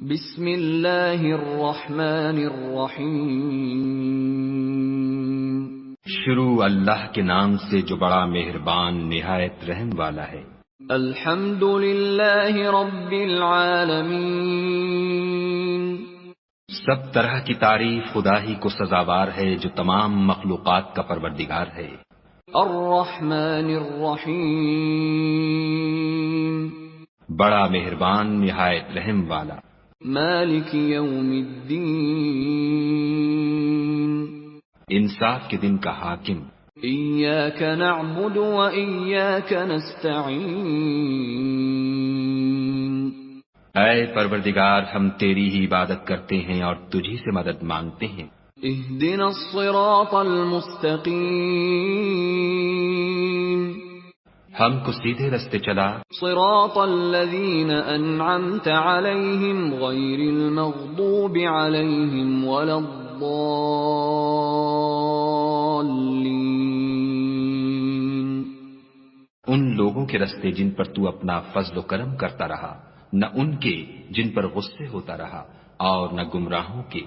بسم اللہ الرحمن الرحیم۔ شروع اللہ کے نام سے جو بڑا مہربان نہایت رحم والا ہے۔ الحمد للہ رب العالمین۔ سب طرح کی تعریف خدا ہی کو سزاوار ہے جو تمام مخلوقات کا پروردگار ہے۔ الرحمن الرحیم۔ بڑا مہربان نہایت رحم والا۔ مالک یوم الدین۔ انصاف کے دن کا حاکم۔ ایاک نعبد و ایاک نستعین۔ اے پروردگار ہم تیری ہی عبادت کرتے ہیں اور تجھی سے مدد مانگتے ہیں۔ اہدنا الصراط المستقیم۔ ہم کو سیدھے رستے چلا۔ صراط الذین انعمت علیہم غیر المغضوب علیہم ولا الضالین۔ ان لوگوں کے رستے جن پر تو اپنا فضل و کرم کرتا رہا، نہ ان کے جن پر غصے ہوتا رہا، اور نہ گمراہوں کے